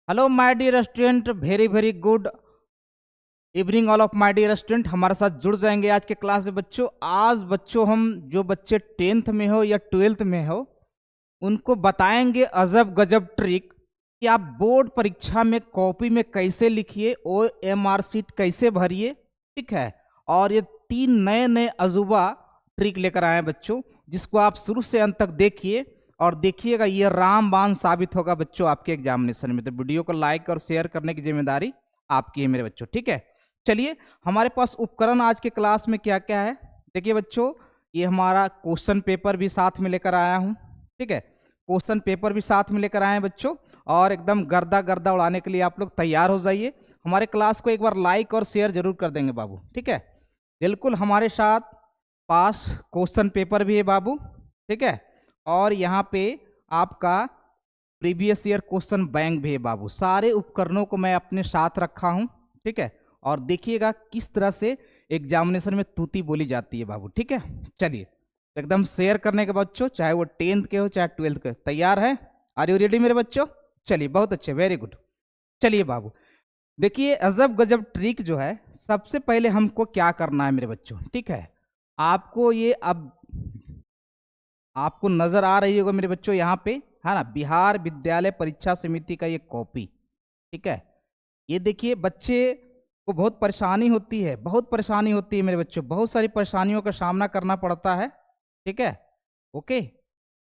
Hello my dear student, very very good evening all of my dear student. हमारे साथ जुड़ जाएंगे आज के क्लास से बच्चों। आज बच्चों हम जो बच्चे 10th में हो या 12th में हो उनको बताएंगे अजब गजब ट्रिक कि आप बोर्ड परीक्षा में कॉपी में कैसे लिखिए, OMR सीट कैसे भरिए। ठीक है। और ये 3 नए नए अजूबा ट्रिक लेकर आए हैं बच्चों, जिसको आप शुरू से अंत तक देखिए और देखिएगा, ये रामबाण साबित होगा बच्चों आपके एग्जामिनेशन में। तो वीडियो को लाइक और शेयर करने की जिम्मेदारी आपकी है मेरे बच्चों। ठीक है। चलिए, हमारे पास उपकरण आज के क्लास में क्या क्या है देखिए बच्चों। ये हमारा क्वेश्चन पेपर भी साथ में लेकर आया हूँ। ठीक है, क्वेश्चन पेपर भी साथ में लेकर आए हैं बच्चों, और एकदम गर्दा गर्दा उड़ाने के लिए आप लोग तैयार हो जाइए। हमारे क्लास को एक बार लाइक और शेयर जरूर कर देंगे बाबू। ठीक है, बिल्कुल हमारे साथ पास क्वेश्चन पेपर भी है बाबू। ठीक है, और यहाँ पे आपका प्रीवियस ईयर क्वेश्चन बैंक भी है बाबू। सारे उपकरणों को मैं अपने साथ रखा हूँ। ठीक है, और देखिएगा किस तरह से एग्जामिनेशन में तूती बोली जाती है बाबू। ठीक है, चलिए एकदम शेयर करने के बच्चों, चाहे वो 10th के हो चाहे 12th के। तैयार है? आर यू रेडी मेरे बच्चों? चलिए, बहुत अच्छे, वेरी गुड। चलिए बाबू, देखिए अजब गजब ट्रिक जो है, सबसे पहले हमको क्या करना है मेरे बच्चों। ठीक है, आपको ये अब आपको नजर आ रही होगा मेरे बच्चों, यहाँ पे है ना, बिहार विद्यालय परीक्षा समिति का ये कॉपी। ठीक है, ये देखिए बच्चे को बहुत परेशानी होती है, बहुत परेशानी होती है मेरे बच्चों, बहुत सारी परेशानियों का सामना करना पड़ता है। ठीक है, ओके।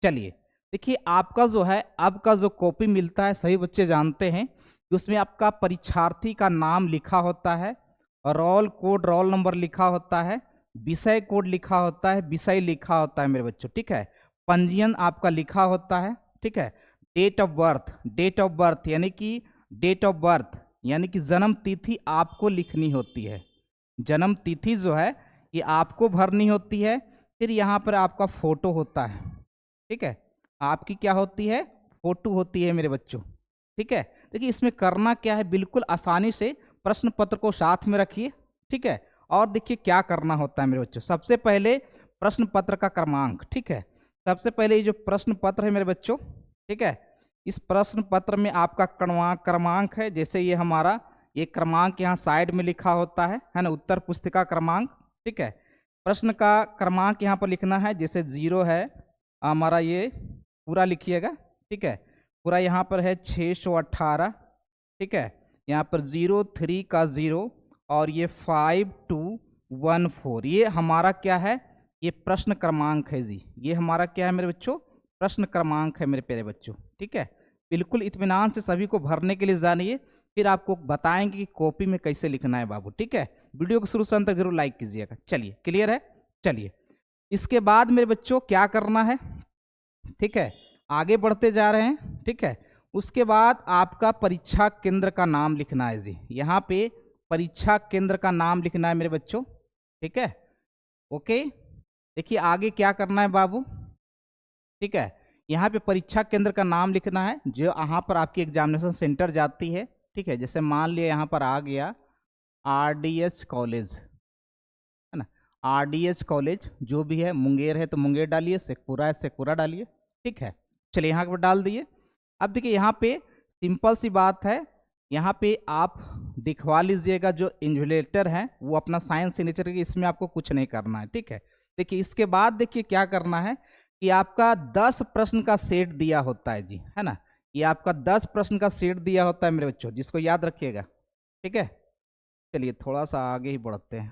चलिए, देखिए आपका जो है, आपका जो कॉपी मिलता है, सभी बच्चे जानते हैं कि उसमें आपका परीक्षार्थी का नाम लिखा होता है, रोल कोड रोल नंबर लिखा होता है, विषय कोड लिखा होता है, विषय लिखा होता है मेरे बच्चों। ठीक है, पंजीयन आपका लिखा होता है। ठीक है, date of birth, date of birth यानी कि डेट ऑफ बर्थ यानी कि जन्म तिथि आपको लिखनी होती है। जन्म तिथि जो है ये आपको भरनी होती है। फिर यहाँ पर आपका फोटो होता है। ठीक है, आपकी क्या होती है? फोटो होती है मेरे बच्चों। ठीक है, देखिए इसमें करना क्या है, बिल्कुल आसानी से प्रश्न पत्र को साथ में रखिए। ठीक है, और देखिए क्या करना होता है मेरे बच्चों। सबसे पहले प्रश्न पत्र का क्रमांक। ठीक है, सबसे पहले ये जो प्रश्न पत्र है मेरे बच्चों, ठीक है, इस प्रश्न पत्र में आपका क्रमांक है। जैसे ये हमारा ये क्रमांक यहाँ साइड में लिखा होता है ना, उत्तर पुस्तिका क्रमांक। ठीक है, प्रश्न का क्रमांक यहाँ पर लिखना है, जैसे 0 है हमारा, ये पूरा लिखिएगा। ठीक है, पूरा यहाँ पर है 618। ठीक है, यहाँ पर 03 का 0 और ये 5214, ये हमारा क्या है? ये प्रश्न क्रमांक है जी। ये हमारा क्या है मेरे बच्चों? प्रश्न क्रमांक है मेरे प्यारे बच्चों। ठीक है, बिल्कुल इत्मीनान से सभी को भरने के लिए जानिए, फिर आपको बताएंगे कि कॉपी में कैसे लिखना है बाबू। ठीक है, वीडियो को शुरू से अंत तक जरूर लाइक कीजिएगा। चलिए, क्लियर है? चलिए, इसके बाद मेरे बच्चों क्या करना है? ठीक है, आगे बढ़ते जा रहे हैं। ठीक है, उसके बाद आपका परीक्षा केंद्र का नाम लिखना है जी। यहाँ पे परीक्षा केंद्र का नाम लिखना है मेरे बच्चों। ठीक है, ओके। देखिए आगे क्या करना है बाबू। ठीक है, यहाँ पे परीक्षा केंद्र का नाम लिखना है जो यहाँ पर आपकी एग्जामिनेशन सेंटर जाती है। ठीक है, जैसे मान लिया यहाँ पर आ गया RDH कॉलेज, है ना, RDH कॉलेज जो भी है, मुंगेर है तो मुंगेर डालिए, शेखपुरा है शेखपुरा डालिए। ठीक है, चलिए यहाँ पर डाल दिए। अब देखिए यहाँ पे सिंपल सी बात है, यहाँ पे आप दिखवा लीजिएगा जो इन्विजिलेटर है वो अपना साइन सिग्नेचर की, इसमें आपको कुछ नहीं करना है। ठीक है, देखिए इसके बाद देखिए क्या करना है कि आपका 10 प्रश्न का सेट दिया होता है जी, है ना। ये आपका 10 प्रश्न का सेट दिया होता है मेरे बच्चों, जिसको याद रखिएगा। ठीक है, चलिए थोड़ा सा आगे ही बढ़ते हैं।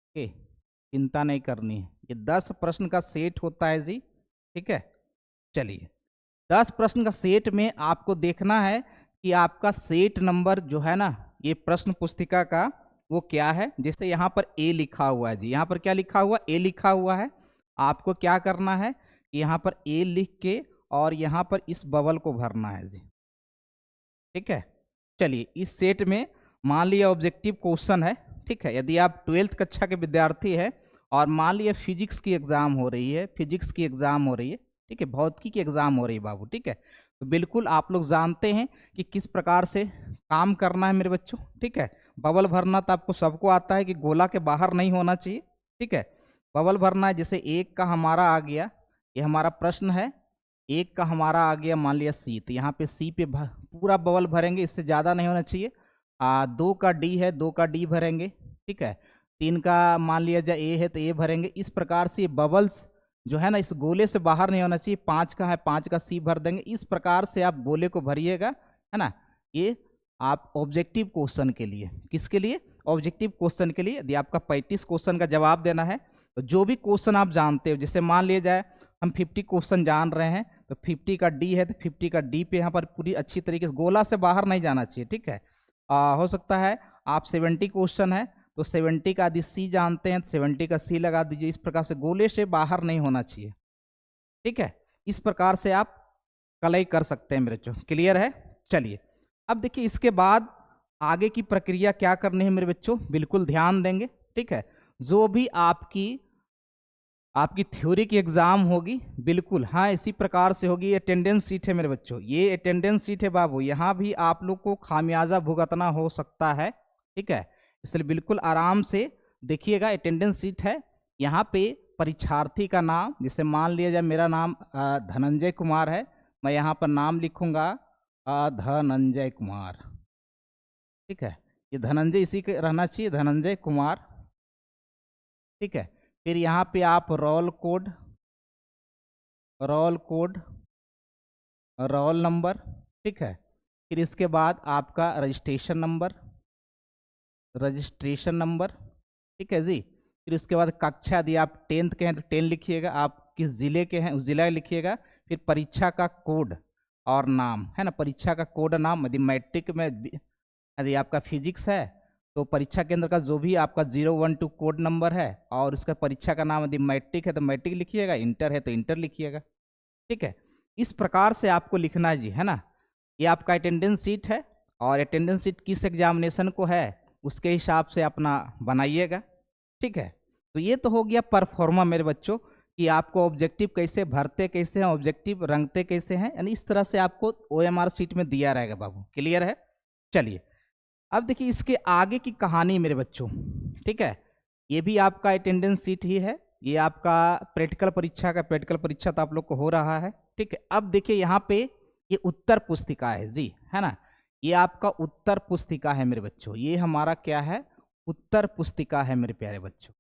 ओके, चिंता नहीं करनी है, ये 10 प्रश्न का सेट होता है जी। ठीक है, चलिए 10 प्रश्न का सेट में आपको देखना है कि आपका सेट नंबर जो है ना, ये प्रश्न पुस्तिका का वो क्या है। जैसे यहाँ पर ए लिखा हुआ है जी, यहाँ पर क्या लिखा हुआ? ए लिखा हुआ है। आपको क्या करना है कि यहाँ पर ए लिख के और यहाँ पर इस बबल को भरना है जी। ठीक है, चलिए इस सेट में मान लिया ऑब्जेक्टिव क्वेश्चन है। ठीक है, यदि आप 12th कक्षा के विद्यार्थी है और मान लिया फिजिक्स की एग्जाम हो रही है, फिजिक्स की एग्जाम हो रही है, ठीक है, भौतिकी की एग्जाम हो रही है बाबू। ठीक है, तो बिल्कुल आप लोग जानते हैं कि किस प्रकार से काम करना है मेरे बच्चों। ठीक है, बबल भरना तो आपको सबको आता है कि गोला के बाहर नहीं होना चाहिए। ठीक है, बबल भरना है। जैसे एक का हमारा आ गया, ये हमारा प्रश्न है, एक का हमारा आ गया मान लिया सी, तो यहाँ पे सी पे पूरा बबल भरेंगे, इससे ज़्यादा नहीं होना चाहिए। 2 का डी है, 2 का डी भरेंगे, ठीक है। 3 का मान लिया जाए ए है तो ए भरेंगे। इस प्रकार से ये बबल्स जो है ना इस गोले से बाहर नहीं होना चाहिए। 5 का है, 5 का सी भर देंगे। इस प्रकार से आप गोले को भरिएगा, है ना। ये आप ऑब्जेक्टिव क्वेश्चन के लिए, किसके लिए? ऑब्जेक्टिव क्वेश्चन के लिए। यदि आपका 35 क्वेश्चन का जवाब देना है तो जो भी क्वेश्चन आप जानते हो, जैसे मान लिया जाए हम 50 क्वेश्चन जान रहे हैं तो 50 का डी है तो 50 का डी पे यहाँ पर पूरी अच्छी तरीके से गोला से बाहर नहीं जाना चाहिए, ठीक है। हो सकता है आप 70 क्वेश्चन है तो 70 का यदि सी जानते हैं तो 70 का सी लगा दीजिए। इस प्रकार से गोले से बाहर नहीं होना चाहिए, ठीक है। इस प्रकार से आप कलई कर सकते हैं मेरे बच्चों। क्लियर है? चलिए अब देखिए इसके बाद आगे की प्रक्रिया क्या करनी है मेरे बच्चों, बिल्कुल ध्यान देंगे, ठीक है। जो भी आपकी थ्योरी की एग्जाम होगी, बिल्कुल हाँ इसी प्रकार से होगी। अटेंडेंस सीट है मेरे बच्चों, ये अटेंडेंस सीट है बाबू। यहाँ भी आप लोग को खामियाजा भुगतना हो सकता है, ठीक है। इसलिए बिल्कुल आराम से देखिएगा। अटेंडेंस सीट है, यहाँ पे परीक्षार्थी का नाम, जैसे मान लिया जाए मेरा नाम धनंजय कुमार है, मैं यहाँ पर नाम लिखूंगा धनंजय कुमार, ठीक है। ये धनंजय इसी के रहना चाहिए, धनंजय कुमार, ठीक है। फिर यहाँ पे आप रोल कोड, रोल नंबर, ठीक है। फिर इसके बाद आपका रजिस्ट्रेशन नंबर, ठीक है जी। फिर उसके बाद कक्षा, यदि आप 10th के हैं तो 10 लिखिएगा, आप किस ज़िले के हैं उस ज़िला लिखिएगा। फिर परीक्षा का कोड और नाम, है ना, परीक्षा का कोड नाम। यदि मैट्रिक में यदि आपका फिजिक्स है तो परीक्षा केंद्र का जो भी आपका 012 कोड नंबर है और उसका परीक्षा का नाम, यदि मैट्रिक है तो मैट्रिक लिखिएगा, इंटर है तो इंटर लिखिएगा, ठीक है। इस प्रकार से आपको लिखना है जी, है ना। ये आपका अटेंडेंस सीट है और अटेंडेंस सीट किस एग्जामिनेशन को है उसके हिसाब से अपना बनाइएगा, ठीक है। तो ये तो हो गया परफॉर्मा मेरे बच्चों कि आपको ऑब्जेक्टिव कैसे भरते कैसे हैं, ऑब्जेक्टिव रंगते कैसे हैं, यानी इस तरह से आपको OMR सीट में दिया रहेगा बाबू। क्लियर है? चलिए अब देखिए इसके आगे की कहानी मेरे बच्चों, ठीक है। ये भी आपका अटेंडेंस सीट ही है, ये आपका प्रैक्टिकल परीक्षा का, प्रैक्टिकल परीक्षा तो आप लोग को हो रहा है, ठीक है। अब देखिए यहाँ पे ये उत्तर पुस्तिका है जी, है ना। ये आपका उत्तर पुस्तिका है मेरे बच्चों, ये हमारा क्या है, उत्तर पुस्तिका है मेरे प्यारे बच्चों,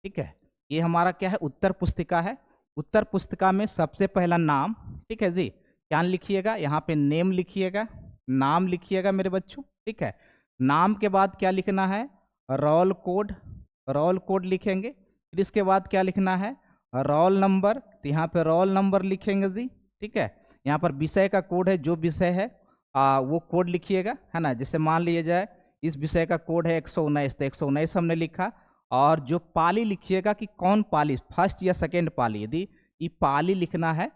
ठीक है। ये हमारा क्या है, उत्तर पुस्तिका है। उत्तर पुस्तिका में सबसे पहला नाम, ठीक है जी, क्या लिखिएगा, यहाँ पे नेम लिखिएगा, नाम लिखिएगा मेरे बच्चों, ठीक है। नाम के बाद क्या लिखना है, रोल कोड लिखेंगे। फिर इसके बाद क्या लिखना है, रोल नंबर, तो यहाँ पे रोल नंबर लिखेंगे जी, ठीक है। यहाँ पर विषय का कोड है, जो विषय है वो कोड लिखिएगा, है ना। जैसे मान लिया जाए इस विषय का कोड है 119, तो 119 हमने लिखा। और जो पाली लिखिएगा कि कौन पाली, फर्स्ट या सेकेंड पाली, यदि ये पाली लिखना है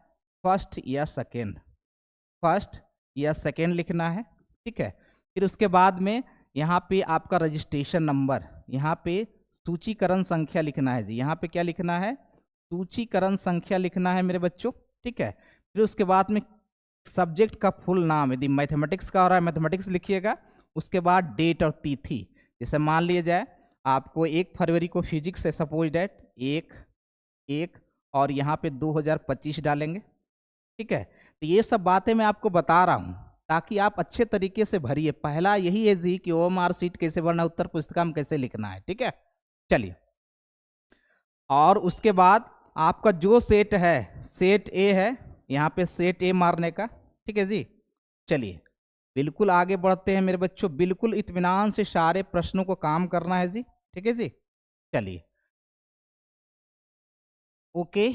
फर्स्ट या सेकेंड लिखना है, ठीक है। फिर उसके बाद में यहाँ पे आपका रजिस्ट्रेशन नंबर, यहाँ पे सूचीकरण संख्या लिखना है जी, यहाँ पे क्या लिखना है, सूचीकरण संख्या लिखना है मेरे बच्चों, ठीक है। फिर उसके बाद में सब्जेक्ट का फुल नाम, यदि मैथमेटिक्स का हो रहा है मैथमेटिक्स लिखिएगा। उसके बाद डेट और तिथि, जैसे मान लिया जाए आपको 1 फरवरी को फिजिक्स है, सपोज डेट 1 और यहाँ पे 2025 डालेंगे, ठीक है। तो ये सब बातें मैं आपको बता रहा हूँ ताकि आप अच्छे तरीके से भरिए। पहला यही है जी कि OMR सीट कैसे भरना, उत्तर पुस्तिका में कैसे लिखना है, ठीक है। चलिए और उसके बाद आपका जो सेट है, सेट ए है, यहाँ पे सेट ए मारने का, ठीक है जी। चलिए बिल्कुल आगे बढ़ते हैं मेरे बच्चों, बिल्कुल इत्मीनान से सारे प्रश्नों को काम करना है जी, ठीक है जी। चलिए ओके,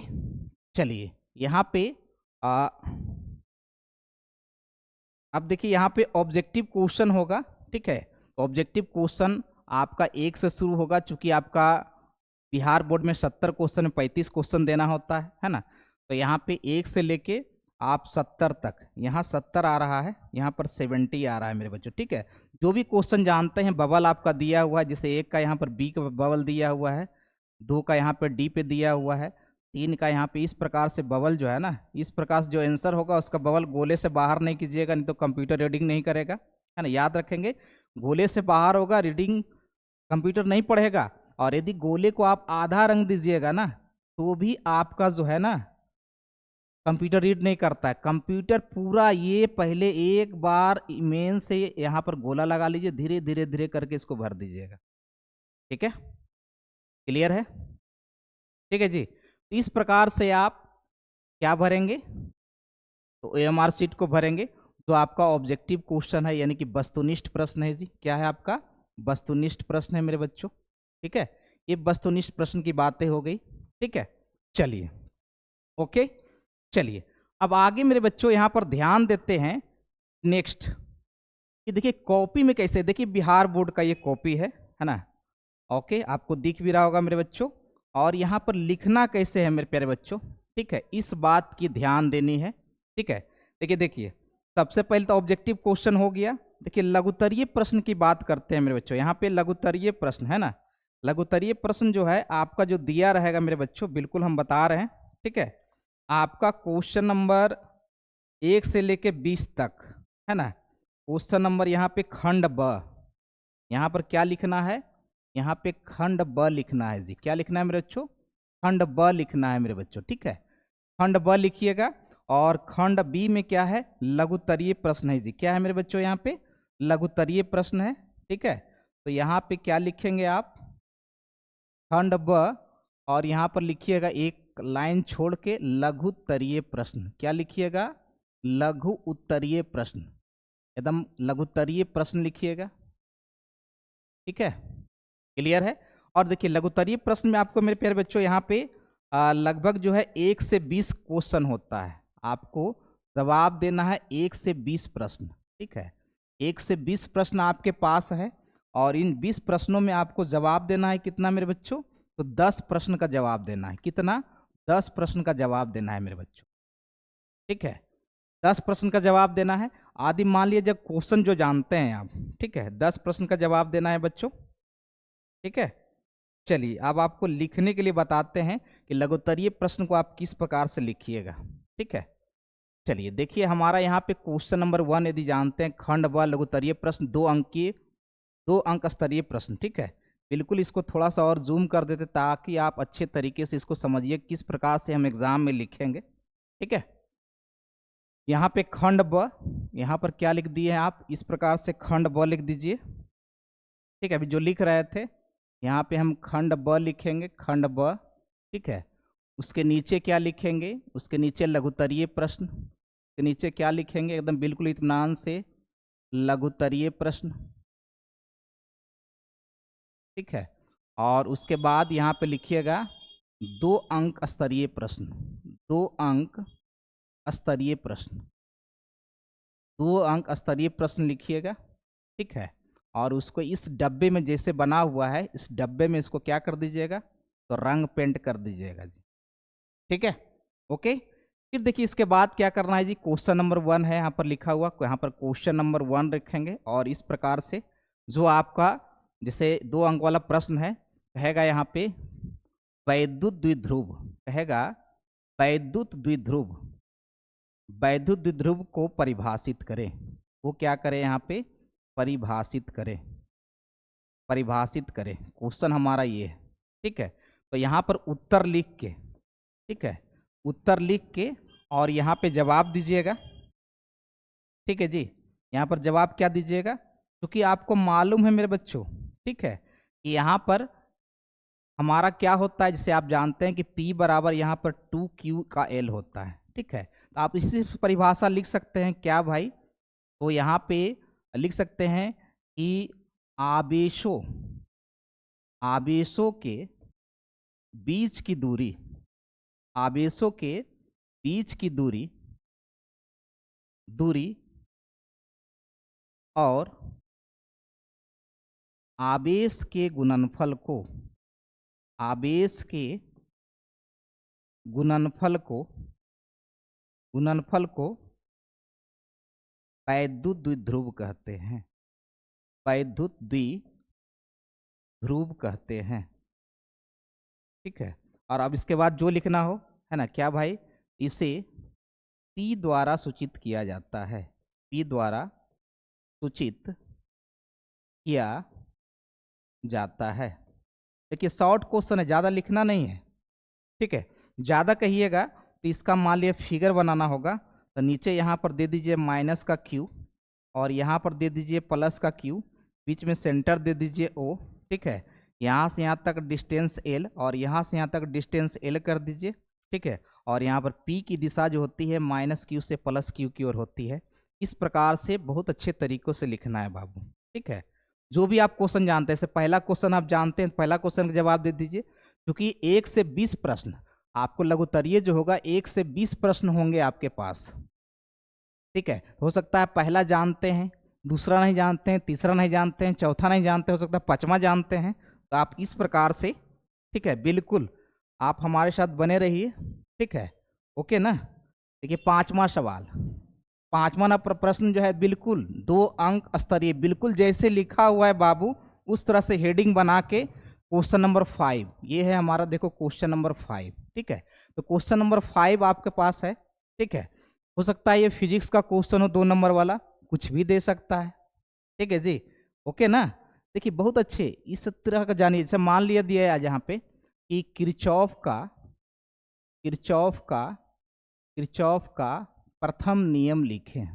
चलिए यहाँ पे अब देखिए यहाँ पे ऑब्जेक्टिव क्वेश्चन होगा, ठीक है। ऑब्जेक्टिव क्वेश्चन आपका 1 से शुरू होगा, चूंकि आपका बिहार बोर्ड में 70 क्वेश्चन में 35 क्वेश्चन देना होता है ना। तो यहाँ पे 1 से लेके आप 70 तक, यहाँ 70 आ रहा है, यहाँ पर 70 आ रहा है मेरे बच्चों, ठीक है। जो भी क्वेश्चन जानते हैं बबल आपका दिया हुआ है, जैसे 1 का यहाँ पर बी का बबल दिया हुआ है, 2 का यहाँ पर डी पे दिया हुआ है, 3 का यहाँ पे इस प्रकार से बबल जो है ना, इस प्रकार से जो आंसर होगा उसका बबल गोले से बाहर नहीं कीजिएगा, नहीं तो कंप्यूटर रीडिंग नहीं करेगा, है ना। याद रखेंगे, गोले से बाहर होगा रीडिंग कंप्यूटर नहीं पढ़ेगा। और यदि गोले को आप आधा रंग दीजिएगा ना तो भी आपका जो है ना कंप्यूटर रीड नहीं करता है। कंप्यूटर पूरा ये पहले एक बार मेन से यहाँ पर गोला लगा लीजिए, धीरे धीरे धीरे करके इसको भर दीजिएगा। ठीक है, क्लियर है? ठीक है जी। इस प्रकार से आप क्या भरेंगे, तो एएमआर शीट को भरेंगे। तो आपका ऑब्जेक्टिव क्वेश्चन है, यानी कि वस्तुनिष्ठ प्रश्न है जी। क्या है आपका? वस्तुनिष्ठ प्रश्न है मेरे बच्चों। ठीक है, ये वस्तुनिष्ठ प्रश्न की बातें हो गई। ठीक है, चलिए ओके। चलिए अब आगे मेरे बच्चों यहाँ पर ध्यान देते हैं नेक्स्ट, कि देखिए कॉपी में कैसे, देखिए बिहार बोर्ड का ये कॉपी है ना। ओके, आपको दिख भी रहा होगा मेरे बच्चों। और यहाँ पर लिखना कैसे है मेरे प्यारे बच्चों, ठीक है, इस बात की ध्यान देनी है। ठीक है, देखिए देखिए सबसे पहले तो ऑब्जेक्टिव क्वेश्चन हो गया। देखिए लघुत्तरीय प्रश्न की बात करते हैं मेरे बच्चों। यहाँ पे लघुत्तरीय प्रश्न है ना, लघुत्तरीय प्रश्न जो है आपका जो दिया रहेगा मेरे बच्चों, बिल्कुल हम बता रहे हैं। ठीक है, आपका क्वेश्चन नंबर 1 से लेके 20 तक है ना। क्वेश्चन नंबर यहाँ पे खंड ब, यहाँ पर क्या लिखना है, यहाँ पे खंड ब लिखना है जी। क्या लिखना है मेरे बच्चों? खंड ब लिखना है मेरे बच्चों। ठीक है, खंड ब लिखिएगा। और खंड बी में क्या है? लघुत्तरीय प्रश्न है जी। क्या है मेरे बच्चों? यहाँ पे लघुत्तरीय प्रश्न है। ठीक है, तो यहाँ पे क्या लिखेंगे आप? खंड ब, और यहाँ पर लिखिएगा एक लाइन छोड़ के लघुत्तरीय प्रश्न। क्या लिखिएगा? लघु उत्तरीय प्रश्न, एकदम लघुत्तरीय प्रश्न लिखिएगा। ठीक है, क्लियर है? और देखिए लघुत्तरीय प्रश्न में आपको मेरे प्यारे बच्चों यहाँ पे लगभग जो है 1 से 20 क्वेश्चन होता है। आपको जवाब देना है 1 से 20 प्रश्न। ठीक है, 1 से 20 प्रश्न आपके पास है, और इन 20 प्रश्नों में आपको जवाब देना है कितना मेरे बच्चों? तो 10 प्रश्न का जवाब देना है। कितना? 10 प्रश्न का जवाब देना है मेरे बच्चों। ठीक है, 10 प्रश्न का जवाब देना है। आदि मान लीजिए जब क्वेश्चन जो जानते हैं आप, ठीक है, 10 प्रश्न का जवाब देना है बच्चों। ठीक है, चलिए अब आपको लिखने के लिए बताते हैं कि लघुत्तरीय प्रश्न को आप किस प्रकार से लिखिएगा। ठीक है, चलिए देखिए हमारा यहाँ पे क्वेश्चन नंबर 1 यदि जानते हैं, खंड व लघुत्तरीय प्रश्न 2 अंक की, 2 अंक स्तरीय प्रश्न। ठीक है, बिल्कुल इसको थोड़ा सा और जूम कर देते ताकि आप अच्छे तरीके से इसको समझिए किस प्रकार से हम एग्जाम में लिखेंगे। ठीक है, यहाँ पे खंड ब, यहाँ पर क्या लिख दिए हैं आप? इस प्रकार से खंड ब लिख दीजिए। ठीक है, अभी जो लिख रहे थे यहाँ पे हम खंड ब लिखेंगे, खंड ब। ठीक है, उसके नीचे क्या लिखेंगे? उसके नीचे लघुत्तरीय प्रश्न के नीचे क्या लिखेंगे? एकदम बिल्कुल इत्मीनान से लघुत्तरीय प्रश्न। ठीक है, और उसके बाद यहाँ पे लिखिएगा 2 अंक स्तरीय प्रश्न, 2 अंक स्तरीय प्रश्न, 2 अंक स्तरीय प्रश्न लिखिएगा। ठीक है, और उसको इस डब्बे में जैसे बना हुआ है, इस डब्बे में इसको क्या कर दीजिएगा? तो रंग पेंट कर दीजिएगा जी। ठीक है, ओके। फिर देखिए इसके बाद क्या करना है जी? क्वेश्चन नंबर 1 है यहाँ पर लिखा हुआ, यहाँ पर क्वेश्चन नंबर 1 रखेंगे, और इस प्रकार से जो आपका जैसे 2 अंक वाला प्रश्न है, कहेगा यहाँ पे वैद्युत द्विध्रुव, कहेगा वैद्युत द्विध्रुव, वैद्युत द्विध्रुव को परिभाषित करें। वो क्या करें यहाँ पे? परिभाषित करें, परिभाषित करें। क्वेश्चन हमारा ये है। ठीक है, तो यहाँ पर उत्तर लिख के, ठीक है, उत्तर लिख के और यहाँ पे जवाब दीजिएगा। ठीक है जी, यहाँ पर जवाब क्या दीजिएगा? क्योंकि आपको मालूम है मेरे बच्चों, ठीक है, कि यहाँ पर हमारा क्या होता है, जिसे आप जानते हैं कि P बराबर यहाँ पर 2Q का L होता है। ठीक है, तो आप इसी परिभाषा लिख सकते हैं क्या भाई? तो यहाँ पे लिख सकते हैं कि आवेशों, आवेशों के बीच की दूरी, आवेशों के बीच की दूरी, दूरी और आवेश के गुणनफल को, आवेश के गुणनफल को, गुणनफल को वैद्युत द्विध्रुव कहते हैं, वैद्युत द्विध्रुव कहते हैं। ठीक है, और अब इसके बाद जो लिखना हो, है ना, क्या भाई? इसे P द्वारा सूचित किया जाता है, P द्वारा सूचित किया जाता है। देखिए शॉर्ट क्वेश्चन है, ज़्यादा लिखना नहीं है। ठीक है, ज़्यादा कहिएगा तो इसका मान लिया फिगर बनाना होगा, तो नीचे यहाँ पर दे दीजिए माइनस का क्यू और यहाँ पर दे दीजिए प्लस का क्यू, बीच में सेंटर दे दीजिए ओ, ठीक है। यहाँ से यहाँ तक डिस्टेंस एल और यहाँ से यहाँ तक डिस्टेंस एल कर दीजिए, ठीक है। और यहाँ पर पी की दिशा जो होती है माइनस क्यू से प्लस क्यू की ओर होती है। इस प्रकार से बहुत अच्छे तरीकों से लिखना है बाबू, ठीक है। जो भी आप क्वेश्चन जानते हैं, जैसे पहला क्वेश्चन आप जानते हैं, पहला क्वेश्चन का जवाब दे दीजिए, क्योंकि 1 से 20 प्रश्न आपको लघुत्तरीय जो होगा 1 से 20 प्रश्न होंगे आपके पास, ठीक है। हो सकता है पहला जानते हैं, दूसरा नहीं जानते हैं, तीसरा नहीं जानते हैं, चौथा नहीं जानते, हो सकता है पांचवा जानते हैं। तो आप इस प्रकार से, ठीक है, बिल्कुल आप हमारे साथ बने रहिए, ठीक है, ओके ना। देखिए पांचवा सवाल, पांचवा प्रश्न जो है बिल्कुल 2 अंक स्तरीय, बिल्कुल जैसे लिखा हुआ है बाबू उस तरह से हेडिंग बना के क्वेश्चन नंबर 5, ये है हमारा, देखो क्वेश्चन नंबर 5, ठीक है। तो क्वेश्चन नंबर 5 आपके पास है, ठीक है। हो सकता है ये फिजिक्स का क्वेश्चन हो 2 नंबर वाला, कुछ भी दे सकता है, ठीक है जी, ओके ना। देखिए बहुत अच्छे इस तरह का जानिए, जैसे मान लिया दिया है आज यहाँ पे कि किरचॉफ का प्रथम नियम लिखें,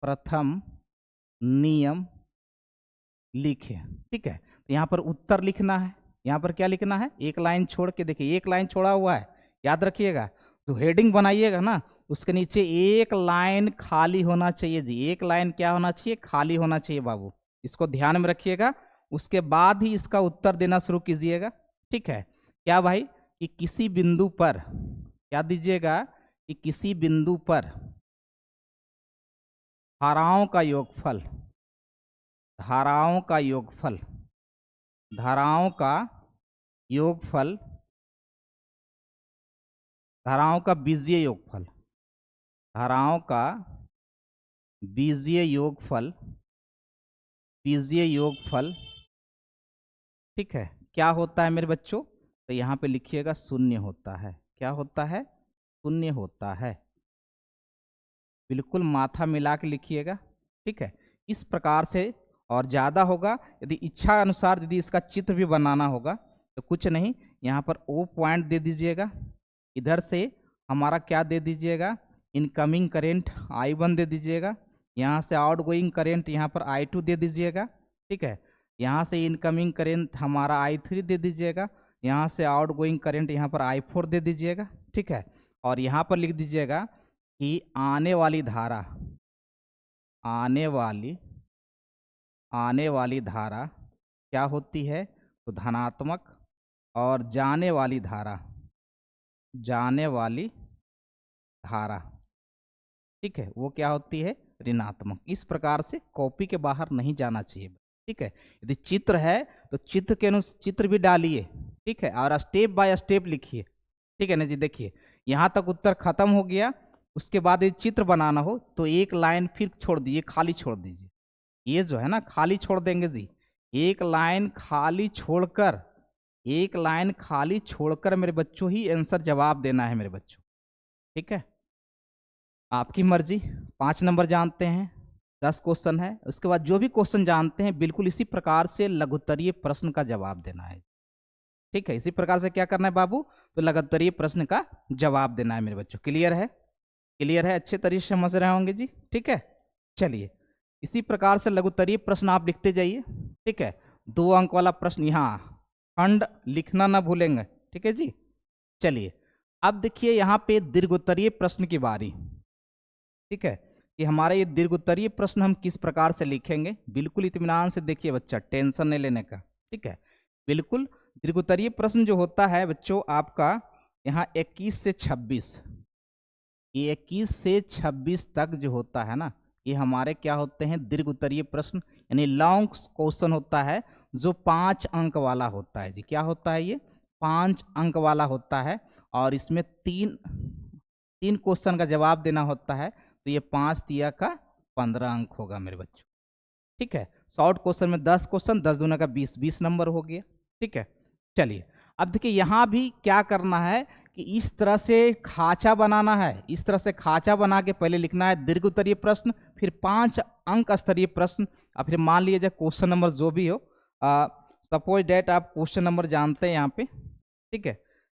प्रथम नियम लिखें, ठीक है। तो यहाँ पर उत्तर लिखना है, यहाँ पर क्या लिखना है, एक लाइन छोड़ के, देखिए एक लाइन छोड़ा हुआ है, याद रखिएगा। तो हेडिंग बनाइएगा ना, उसके नीचे एक लाइन खाली होना चाहिए जी, एक लाइन क्या होना चाहिए, खाली होना चाहिए बाबू, इसको ध्यान में रखिएगा। उसके बाद ही इसका उत्तर देना शुरू कीजिएगा, ठीक है। क्या भाई, कि किसी बिंदु पर, क्या दीजिएगा, कि किसी बिंदु पर धाराओं का योगफल, धाराओं का योगफल, धाराओं का योगफल, धाराओं का बीजीय योगफल, धाराओं का बीजीय योगफल, बीजीय योगफल, ठीक है, क्या होता है मेरे बच्चों। तो यहाँ पे लिखिएगा शून्य होता है, क्या होता है, शून्य होता है, बिल्कुल माथा मिला के लिखिएगा, ठीक है। इस प्रकार से, और ज़्यादा होगा यदि इच्छा अनुसार यदि इसका चित्र भी बनाना होगा तो कुछ नहीं, यहाँ पर ओ पॉइंट दे दीजिएगा, इधर से हमारा क्या दे दीजिएगा, इनकमिंग करेंट I1 दे दीजिएगा, यहाँ से आउटगोइंग करेंट यहाँ पर I2 दे दीजिएगा, ठीक है। यहाँ से इनकमिंग करेंट हमारा I3 दे दीजिएगा, यहाँ से आउटगोइंग करेंट यहाँ पर I4 दे दीजिएगा, ठीक है। और यहाँ पर लिख दीजिएगा कि आने वाली धारा, आने वाली धारा क्या होती है, तो धनात्मक, और जाने वाली धारा, जाने वाली धारा, ठीक है, वो क्या होती है, ऋणात्मक। इस प्रकार से कॉपी के बाहर नहीं जाना चाहिए, ठीक है। यदि चित्र है तो चित्र के अनुसार चित्र भी डालिए, ठीक है, और स्टेप बाय स्टेप लिखिए, ठीक है ना जी। देखिए यहाँ तक उत्तर खत्म हो गया, उसके बाद यदि चित्र बनाना हो तो एक लाइन फिर छोड़ दीजिए, खाली छोड़ दीजिए, ये जो है ना खाली छोड़ देंगे जी, एक लाइन खाली छोड़कर, एक लाइन खाली छोड़कर मेरे बच्चों ही आंसर जवाब देना है मेरे बच्चों, ठीक है। आपकी मर्जी, 5 नंबर जानते हैं, 10 क्वेश्चन है, उसके बाद जो भी क्वेश्चन जानते हैं बिल्कुल इसी प्रकार से लघुत्तरीय प्रश्न का जवाब देना है, ठीक है। इसी प्रकार से क्या करना है बाबू, तो लघुत्तरीय प्रश्न का जवाब देना है मेरे बच्चों। क्लियर है, क्लियर है, अच्छे तरीके से समझ रहे होंगे जी, ठीक है। चलिए इसी प्रकार से लघुत्तरीय प्रश्न आप लिखते जाइए, ठीक है। 2 अंक वाला प्रश्न यहाँ खंड लिखना ना भूलेंगे, ठीक है जी। चलिए अब देखिए यहाँ पे दीर्घोत्तरीय प्रश्न की बारी, ठीक है, कि हमारा ये दीर्घोत्तरीय प्रश्न हम किस प्रकार से लिखेंगे, बिल्कुल इत्मीनान से देखिए बच्चा, टेंशन नहीं लेने का, ठीक है। बिल्कुल दीर्घोत्तरीय प्रश्न जो होता है बच्चों आपका यहाँ 21 से 26, ये 21 से 26 तक जो होता है ना, ये हमारे क्या होते हैं, दीर्घोत्तरीय प्रश्न, यानी लॉन्ग क्वेश्चन होता है जो 5 अंक वाला होता है जी। क्या होता है ये, 5 अंक वाला होता है, और इसमें तीन क्वेश्चन का जवाब देना होता है, तो ये 5 तिया का 15 अंक होगा मेरे बच्चों, ठीक है। शॉर्ट क्वेश्चन में 10 क्वेश्चन, 10 दूना का 20 नंबर हो गया, ठीक है। चलिए अब देखिए यहाँ भी क्या करना है कि इस तरह से खाचा बनाना है, इस तरह से खाचा बना के पहले लिखना है दीर्घोत्तरीय प्रश्न, फिर 5 अंक स्तरीय प्रश्न, और फिर मान लीजिए जाए क्वेश्चन नंबर जो भी हो, सपोज डेट आप क्वेश्चन नंबर जानते हैं यहाँ पे, ठीक है।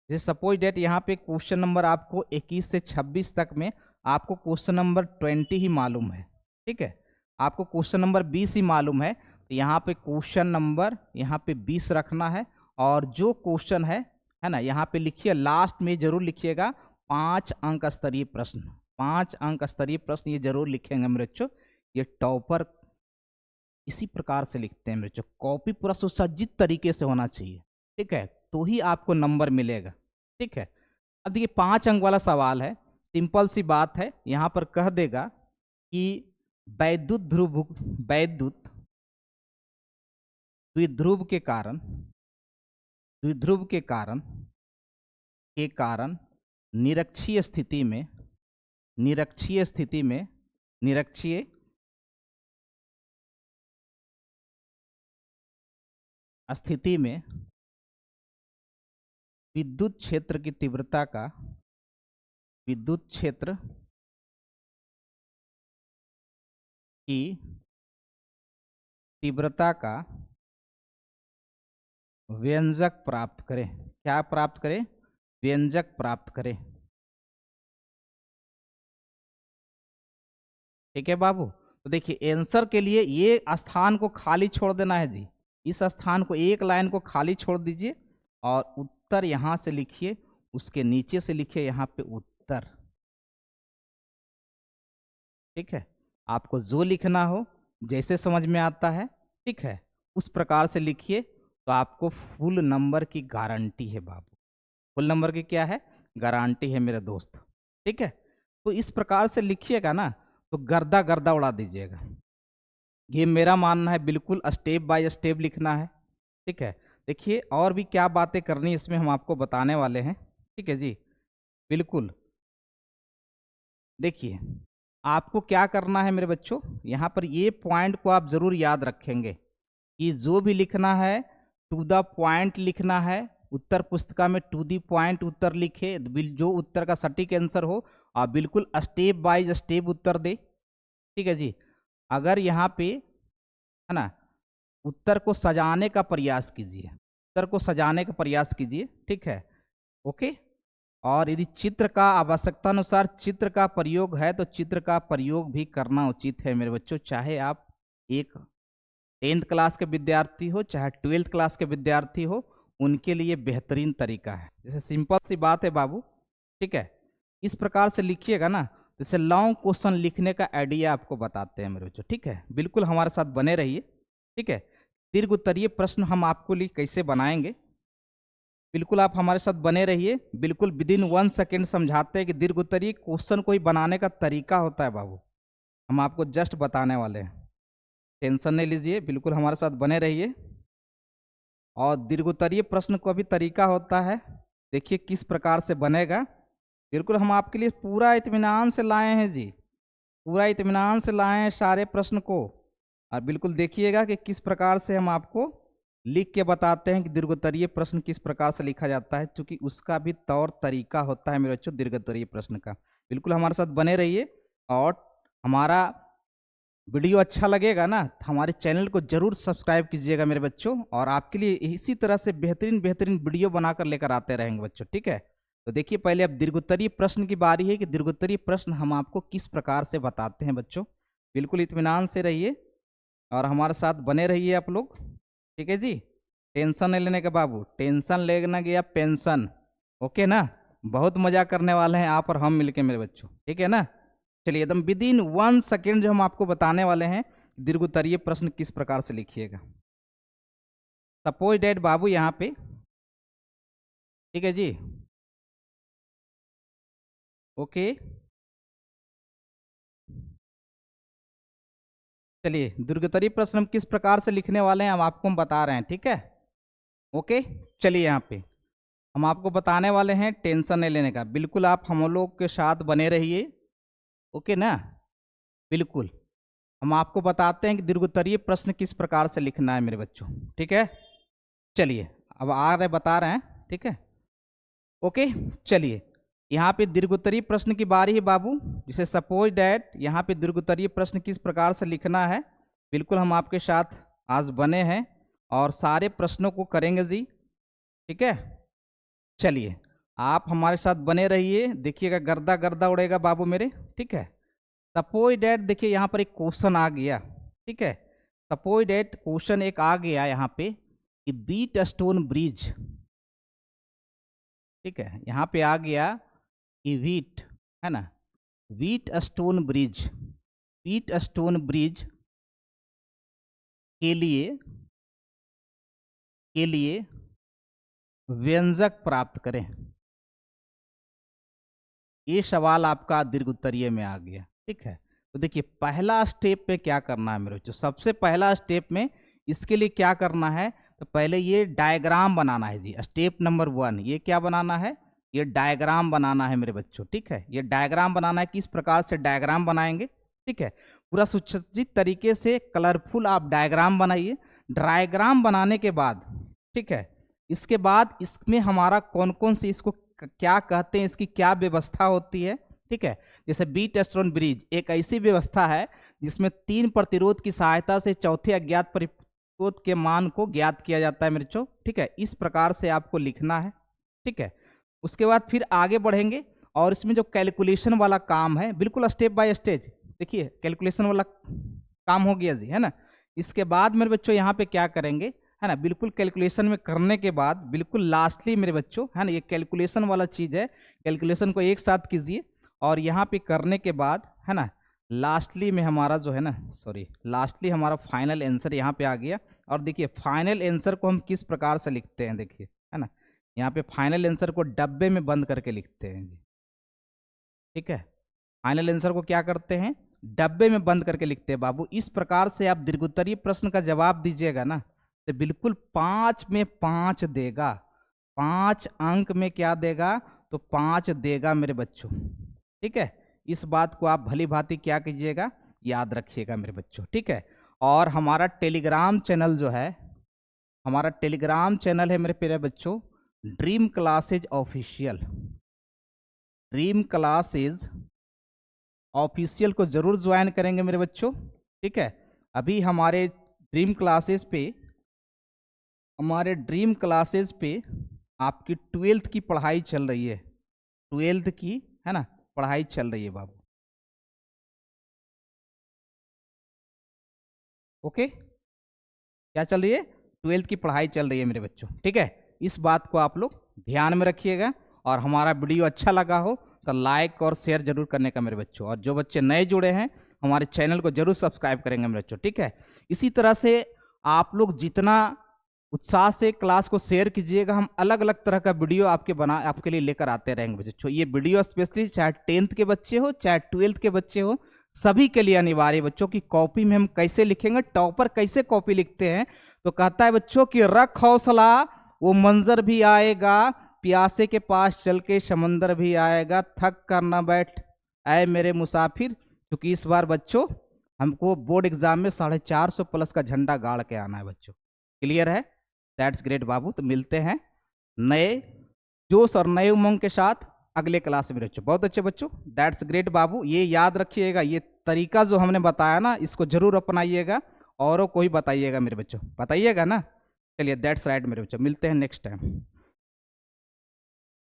जैसे सपोज डेट यहाँ पे क्वेश्चन नंबर आपको 21 से 26 तक में आपको क्वेश्चन नंबर 20 ही मालूम है, ठीक है, आपको क्वेश्चन नंबर 20 ही मालूम है, तो यहाँ पे क्वेश्चन नंबर यहाँ पे 20 रखना है, और जो क्वेश्चन है ना, यहाँ पे लिखिए, लास्ट में जरूर लिखिएगा 5 अंक स्तरीय प्रश्न, 5 अंक स्तरीय प्रश्न ये जरूर लिखेंगे मेरे बच्चों। ये टॉपर इसी प्रकार से लिखते हैं मेरे बच्चों, कॉपी पूरा सुसज्जित तरीके से होना चाहिए, ठीक है, तो ही आपको नंबर मिलेगा, ठीक है। अब देखिए 5 अंक वाला सवाल है, सिंपल सी बात है, यहाँ पर कह देगा कि वैद्युत द्विध्रुव के कारण निरक्षीय स्थिति में विद्युत क्षेत्र की तीव्रता का व्यंजक प्राप्त करें। क्या प्राप्त करें? व्यंजक प्राप्त करें। ठीक है बाबू, तो देखिए आंसर के लिए ये स्थान को खाली छोड़ देना है जी, इस स्थान को, एक लाइन को खाली छोड़ दीजिए, और उत्तर यहां से लिखिए, उसके नीचे से लिखिए यहाँ पे उत्तर, ठीक है। आपको जो लिखना हो, जैसे समझ में आता है, ठीक है, उस प्रकार से लिखिए, तो आपको फुल नंबर की गारंटी है बाबू, फुल नंबर की क्या है? गारंटी है मेरे दोस्त, ठीक है। तो इस प्रकार से लिखिएगा ना, तो गर्दा गर्दा उड़ा दीजिएगा, ये मेरा मानना है, बिल्कुल स्टेप बाय स्टेप लिखना है, ठीक है। देखिए और भी क्या बातें करनी इसमें हम आपको बताने वाले हैं, ठीक है जी, बिल्कुल। देखिए आपको क्या करना है मेरे बच्चों, यहाँ पर ये पॉइंट को आप जरूर याद रखेंगे कि जो भी लिखना है टू द पॉइंट लिखना है, उत्तर पुस्तिका में टू द पॉइंट उत्तर लिखे, जो उत्तर का सटीक आंसर हो, और बिल्कुल स्टेप बाय स्टेप उत्तर दे, ठीक है जी। अगर यहाँ पे है ना, उत्तर को सजाने का प्रयास कीजिए, उत्तर को सजाने का प्रयास कीजिए, ठीक है, ओके। और यदि चित्र का आवश्यकता अनुसार चित्र का प्रयोग है, तो चित्र का प्रयोग भी करना उचित है मेरे बच्चों, चाहे आप एक 10th क्लास के विद्यार्थी हो, चाहे 12th क्लास के विद्यार्थी हो, उनके लिए बेहतरीन तरीका है। जैसे सिंपल सी बात है बाबू, ठीक है, इस प्रकार से लिखिएगा ना, जैसे लॉन्ग क्वेश्चन लिखने का आइडिया आपको बताते हैं मेरे बच्चों, ठीक है, बिल्कुल हमारे साथ बने रहिए, ठीक है। दीर्घ उत्तरीय प्रश्न हम आपको लिए कैसे बनाएंगे, बिल्कुल आप हमारे साथ बने रहिए, बिल्कुल विदिन 1 सेकेंड समझाते हैं कि दीर्घ उत्तरीय क्वेश्चन को ही बनाने का तरीका होता है बाबू, हम आपको जस्ट बताने वाले हैं, टेंशन नहीं लीजिए, बिल्कुल हमारे साथ बने रहिए। और दीर्घोत्तरीय प्रश्न का भी तरीका होता है, देखिए किस प्रकार से बनेगा, बिल्कुल हम आपके लिए पूरा इत्मीनान से लाए हैं जी, पूरा इत्मीनान से लाए हैं सारे प्रश्न को, और बिल्कुल देखिएगा कि किस प्रकार से हम आपको लिख के बताते हैं कि दीर्घोत्तरीय प्रश्न किस प्रकार से लिखा जाता है, क्योंकि उसका भी तौर तरीका होता है मेरे बच्चों दीर्घोत्तरीय प्रश्न का। बिल्कुल हमारे साथ बने रहिए, और हमारा वीडियो अच्छा लगेगा ना, तो हमारे चैनल को जरूर सब्सक्राइब कीजिएगा मेरे बच्चों, और आपके लिए इसी तरह से बेहतरीन बेहतरीन वीडियो बनाकर लेकर आते रहेंगे बच्चों, ठीक है। तो देखिए पहले अब दीर्घोत्तरीय प्रश्न की बारी है कि दीर्घोत्तरीय प्रश्न हम आपको किस प्रकार से बताते हैं बच्चों, बिल्कुल इत्मीनान से रहिए और हमारे साथ बने रहिए आप लोग, ठीक है जी। टेंशन नहीं लेने का बाबू, टेंशन लेना गया पेंशन, ओके ना, बहुत मजा करने वाले हैं आप और हम मिलके मेरे बच्चों, ठीक है ना। चलिए एकदम विदिन 1 सेकेंड जो हम आपको बताने वाले हैं, दीर्घोत्तरीय प्रश्न किस प्रकार से लिखिएगा। सपोज डेट बाबू यहाँ पे, ठीक है जी, ओके। चलिए दीर्घोत्तरीय प्रश्न हम किस प्रकार से लिखने वाले हैं, हम आपको बता रहे हैं, ठीक है, ओके। चलिए यहाँ पे हम आपको बताने वाले हैं, टेंशन नहीं लेने का, बिल्कुल आप हम लोग के साथ बने रहिए, ओके ना, बिल्कुल हम आपको बताते हैं कि दीर्घोत्तरीय प्रश्न किस प्रकार से लिखना है मेरे बच्चों, ठीक है। चलिए अब आ रहे बता रहे हैं, ठीक है, ओके। चलिए यहाँ पे दीर्घोत्तरीय प्रश्न की बारी है बाबू, जिसे सपोज डैट यहाँ पे दीर्घोत्तरीय प्रश्न किस प्रकार से लिखना है, बिल्कुल हम आपके साथ आज बने हैं और सारे प्रश्नों को करेंगे जी, ठीक है। चलिए आप हमारे साथ बने रहिए, देखिएगा गर्दा गर्दा उड़ेगा बाबू मेरे, ठीक है। सपोज डैट, देखिए यहाँ पर एक क्वेश्चन आ गया, ठीक है। सपोज डैट क्वेश्चन एक आ गया यहाँ पे कि बीट स्टोन ब्रिज, ठीक है। यहाँ पे आ गया कि व्हीट, है ना, wheat stone bridge, wheat stone bridge के लिए व्यंजक प्राप्त करें। ये सवाल आपका दीर्घ उत्तरीय में आ गया, ठीक है। तो देखिए पहला स्टेप पे क्या करना है मेरे बच्चों, सबसे पहला स्टेप में इसके लिए क्या करना है, तो पहले ये डायग्राम बनाना है जी। स्टेप नंबर 1 ये क्या बनाना है, ये डायग्राम बनाना है मेरे बच्चों, ठीक है। ये डायग्राम बनाना है, किस प्रकार से डायग्राम बनाएंगे, ठीक है। पूरा सुसज्जित तरीके से कलरफुल आप डायग्राम बनाइए। डायग्राम बनाने के बाद, ठीक है, इसके बाद इसमें हमारा कौन कौन सी, इसको क्या कहते हैं, इसकी क्या व्यवस्था होती है, ठीक है। जैसे बीट स्टोन ब्रिज एक ऐसी व्यवस्था है जिसमें 3 प्रतिरोध की सहायता से चौथे अज्ञात प्रतिरोध के मान को ज्ञात किया जाता है मेरे बच्चों, ठीक है। इस प्रकार से आपको लिखना है, ठीक है। उसके बाद फिर आगे बढ़ेंगे और इसमें जो कैलकुलेशन वाला काम है, बिल्कुल स्टेप बाय स्टेज, देखिए कैलकुलेशन वाला काम हो गया जी, है ना। इसके बाद मेरे बच्चों यहाँ पे क्या करेंगे, है ना, बिल्कुल कैलकुलेशन में करने के बाद बिल्कुल लास्टली मेरे बच्चों, है ना, ये कैलकुलेशन वाला चीज़ है, कैलकुलेशन को एक साथ कीजिए और यहाँ पे करने के बाद, है ना, लास्टली में हमारा जो है ना, सॉरी, लास्टली हमारा फाइनल आंसर यहाँ पे आ गया। और देखिए फाइनल आंसर को हम किस प्रकार से लिखते हैं, देखिए, है ना, यहाँ पे फाइनल आंसर को डब्बे में बंद करके लिखते हैं जी, ठीक है। फाइनल आंसर को क्या करते हैं, डब्बे में बंद करके लिखते हैं बाबू। इस प्रकार से आप दीर्घोत्तरीय प्रश्न का जवाब दीजिएगा ना, तो बिल्कुल 5 में 5 देगा, 5 अंक में क्या देगा, तो 5 देगा मेरे बच्चों, ठीक है। इस बात को आप भली भांति क्या कीजिएगा, याद रखिएगा मेरे बच्चों, ठीक है। और हमारा टेलीग्राम चैनल जो है, हमारा टेलीग्राम चैनल है मेरे प्यारे बच्चों, dream classes official, dream classes official को जरूर ज्वाइन करेंगे मेरे बच्चों, ठीक है। अभी हमारे ड्रीम क्लासेस पे, हमारे ड्रीम क्लासेस पे आपकी 12th की पढ़ाई चल रही है, 12th की, है ना, पढ़ाई चल रही है बाबू, ओके। क्या चल रही है, 12th की पढ़ाई चल रही है मेरे बच्चों, ठीक है। इस बात को आप लोग ध्यान में रखिएगा। और हमारा वीडियो अच्छा लगा हो तो लाइक और शेयर जरूर करने का मेरे बच्चों। और जो बच्चे नए जुड़े हैं हमारे चैनल को जरूर सब्सक्राइब करेंगे मेरे बच्चों, ठीक है। इसी तरह से आप लोग जितना उत्साह से क्लास को शेयर कीजिएगा, हम अलग अलग तरह का वीडियो आपके लिए लेकर आते रहेंगे बच्चों। ये वीडियो स्पेशली चाहे 10th के बच्चे हो चाहे 12th के बच्चे हो, सभी के लिए अनिवार्य बच्चों की कॉपी में हम कैसे लिखेंगे, टॉपर कैसे कॉपी लिखते हैं। तो कहता है बच्चों कि रख हौसला, वो मंजर भी आएगा, प्यासे के पास चल के समंदर भी आएगा, थक कर न बैठ आए मेरे मुसाफिर। क्योंकि इस बार बच्चों हमको बोर्ड एग्जाम में 450 प्लस का झंडा गाड़ के आना है बच्चों, क्लियर है। दैट्स ग्रेट बाबू। तो मिलते हैं नए जोश और नए उमंग के साथ अगले क्लास में बच्चों। बहुत अच्छे बच्चों, दैट्स ग्रेट बाबू। ये याद रखिएगा, ये तरीका जो हमने बताया ना, इसको जरूर अपनाइएगा, औरों को ही बताइएगा मेरे बच्चों, बताइएगा ना। चलिए दैट्स राइट मेरे बच्चों, मिलते हैं नेक्स्ट टाइम।